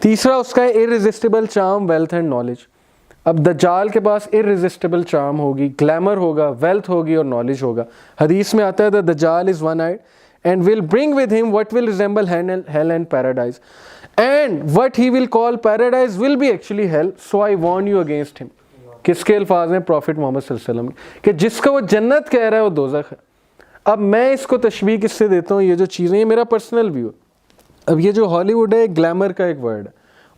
تیسرا اس کا ہے irresistible charm, wealth and knowledge. اب دجال کے پاس irresistible charm ہوگی, گلیمر ہوگا, ویلتھ ہوگی اور نالج ہوگا. حدیث میں آتا ہے the Dajjal is one-eyed and will bring with him what will resemble hell and paradise. And what he will call paradise will be actually hell. So I warn you against him. کس کے الفاظ ہیں؟ Profit محمد صلی اللہ علیہ وسلم کہ جس کا وہ جنت کہہ رہا ہے وہ دوزخ ہے. اب میں اس کو تشبیہ کس سے دیتا ہوں؟ یہ جو چیزیں، یہ میرا پرسنل ویو. اب یہ جو ہالی ووڈ ہے ایک گلیمر کا ایک ورلڈ ہے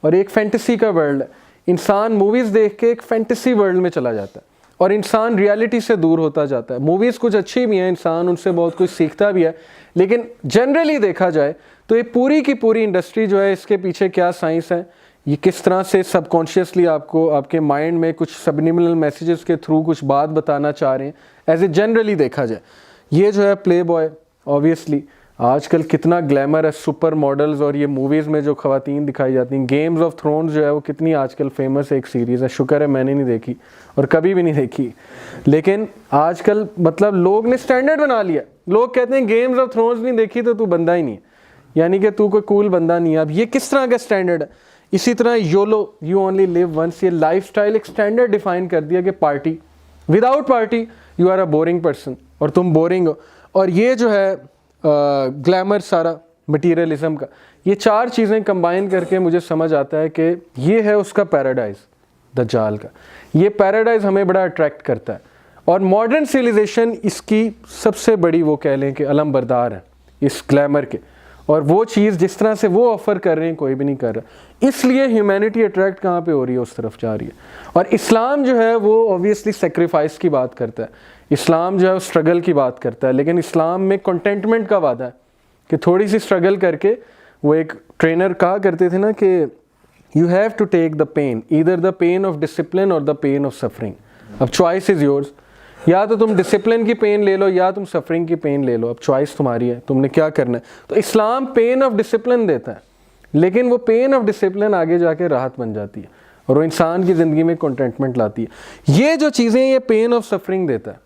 اور ایک فینٹیسی کا ورلڈ ہے. انسان موویز دیکھ کے ایک فینٹیسی ورلڈ میں چلا جاتا ہے اور انسان ریالٹی سے دور ہوتا جاتا ہے. موویز کچھ اچھی بھی ہیں، انسان ان سے بہت کچھ سیکھتا بھی ہے، لیکن جنرلی دیکھا جائے تو یہ پوری کی پوری انڈسٹری جو ہے، اس کے پیچھے کیا سائنس ہے، یہ کس طرح سے سب کانشیسلی آپ کو آپ کے مائنڈ میں کچھ سبلیمنل میسیجز کے تھرو کچھ بات بتانا چاہ رہے ہیں. ایز اے جنرلی دیکھا جائے یہ جو ہے پلے بوائے، آبویسلی آج کل کتنا گلیمر ہے، سپر ماڈلز، اور یہ موویز میں جو خواتین دکھائی جاتی ہیں. گیمز آف تھرونز جو ہے وہ کتنی آج کل فیمس ایک سیریز ہے. شکر ہے میں نے نہیں دیکھی اور کبھی بھی نہیں دیکھی، لیکن آج کل مطلب لوگ نے سٹینڈرڈ بنا لیا. لوگ کہتے ہیں گیمز آف تھرونز نہیں دیکھی تو بندہ ہی نہیں ہے، یعنی کہ تو کوئی کول بندہ نہیں ہے. اب یہ کس طرح کا سٹینڈرڈ ہے؟ اسی طرح YOLO, you only live once, یہ لائف سٹائل ایک سٹینڈرڈ ڈیفائن کر دیا کہ party, without party you are a boring person, اور تم بورنگ ہو. اور یہ جو ہے گلیمر سارا مٹیریلزم کا، یہ چار چیزیں کمبائن کر کے مجھے سمجھ آتا ہے کہ یہ ہے اس کا پیراڈائز دجال کا. یہ پیراڈائز ہمیں بڑا اٹریکٹ کرتا ہے اور ماڈرن سویلائزیشن اس کی سب سے بڑی وہ کہہ لیں کہ علم بردار ہے اس گلیمر کے. اور وہ چیز جس طرح سے وہ آفر کر رہے ہیں کوئی بھی نہیں کر رہا، اس لیے ہیومینٹی اٹریکٹ کہاں پہ ہو رہی ہے؟ اس طرف جا رہی ہے. اور اسلام جو ہے وہ اوبویسلی سیکریفائس کی بات کرتا ہے، اسلام جو ہے وہ اسٹرگل کی بات کرتا ہے، لیکن اسلام میں کنٹینٹمنٹ کا وعدہ ہے کہ تھوڑی سی اسٹرگل کر کے، وہ ایک ٹرینر کہا کرتے تھے نا کہ you have to take the pain, either the pain of discipline اور دا پین آف سفرنگ. اب چوائس از یورز، یا تو تم ڈسپلن کی پین لے لو یا تم سفرنگ کی پین لے لو. اب چوائس تمہاری ہے، تم نے کیا کرنا ہے. تو اسلام پین آف ڈسپلن دیتا ہے، لیکن وہ پین آف ڈسپلن آگے جا کے راحت بن جاتی ہے اور وہ انسان کی زندگی میں کنٹینٹمنٹ لاتی ہے. یہ جو چیزیں یہ پین آف سفرنگ دیتا ہے،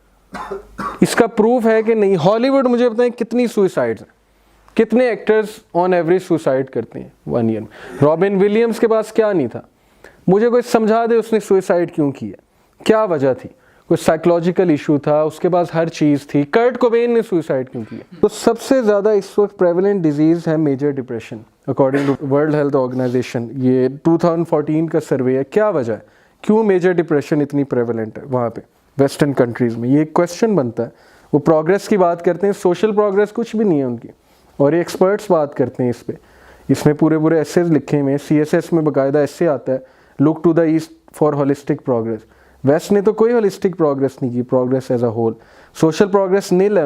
اس کا پروف ہے کہ نہیں. ہالی ووڈ مجھے بتائیں کتنی سوئسائڈز ہیں، کتنے ایکٹرز آن ایوریج سوئسائڈ کرتے ہیں 1 ایئر میں. رابن ولیمز کے پاس کیا نہیں تھا؟ مجھے کوئی سمجھا دے اس نے سوئسائڈ کیوں کی ہے، کیا وجہ تھی؟ کوئی سائیکولوجیکل ایشو تھا، اس کے پاس ہر چیز تھی. کرٹ کوبین نے سوئسائڈ کیوں کیا؟ تو سب سے زیادہ اس وقت پریولنٹ ڈیزیز ہے major depression according to World Health Organization. یہ 2014 کا سروے ہے. کیا وجہ ہے؟ کیوں میجر ڈپریشن اتنی پریولنٹ ہے وہاں پہ ویسٹرن کنٹریز میں؟ یہ ایک کویسچن بنتا ہے. وہ پروگریس کی بات کرتے ہیں، سوشل پروگریس کچھ بھی نہیں ہے ان کی، اور یہ ایکسپرٹس بات کرتے ہیں اس پہ. اس میں پورے ایسیز لکھے ہوئے ہیں. CSS میں باقاعدہ ایسے آتا ہے، look to the East for holistic progress. West نے تو کوئی ہولسٹک پروگریس نہیں کی، progress as a whole. Social progress nil ہے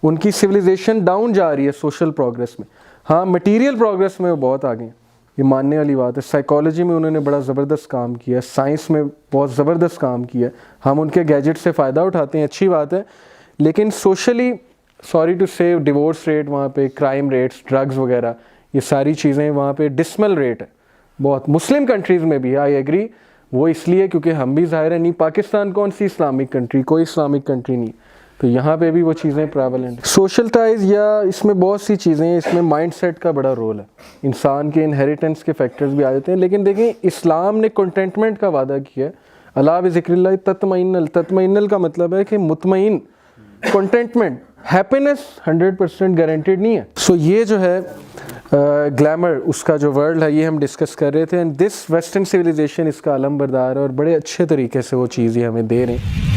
ان کی سویلائزیشن ڈاؤن جا رہی ہے سوشل پروگریس میں. ہاں مٹیریل پروگریس میں وہ بہت آگے ہیں، یہ ماننے والی بات ہے. سائیکالوجی میں انہوں نے بڑا زبردست کام کیا ہے، سائنس میں بہت زبردست کام کیا ہے. ہم ان کے گیجٹ سے فائدہ اٹھاتے ہیں، اچھی بات ہے، لیکن سوشلی سوری ٹو سے ڈیورس ریٹ وہاں پہ، کرائم ریٹس، ڈرگز وغیرہ، یہ ساری چیزیں وہاں پہ ڈسمل ریٹ ہے بہت. مسلم کنٹریز میں بھی آئی ایگری، وہ اس لیے کیونکہ ہم بھی ظاہر ہے نہیں. پاکستان کون سی اسلامک کنٹری؟ کوئی اسلامک کنٹری نہیں. تو یہاں پہ بھی وہ چیزیں پریولنٹ. سوشل ٹائز یا اس میں بہت سی چیزیں ہیں، اس میں مائنڈ سیٹ کا بڑا رول ہے. انسان کے انہیریٹنس کے فیکٹرز بھی آ جاتے ہیں. لیکن دیکھیں اسلام نے کنٹینٹمنٹ کا وعدہ کیا ہے. اللہ بذکر اللہ تطمئن. تطمئن کا مطلب ہے کہ مطمئن، کنٹینٹمنٹ، ہیپینس 100% گارنٹیڈ نہیں ہے. سو یہ جو ہے گلیمر اس کا جو ورلڈ ہے یہ ہم ڈسکس کر رہے تھے. اینڈ دس ویسٹرن سویلائزیشن اس کا علم بردار ہے اور بڑے اچھے طریقے سے وہ چیز یہ ہمیں دے رہے ہیں.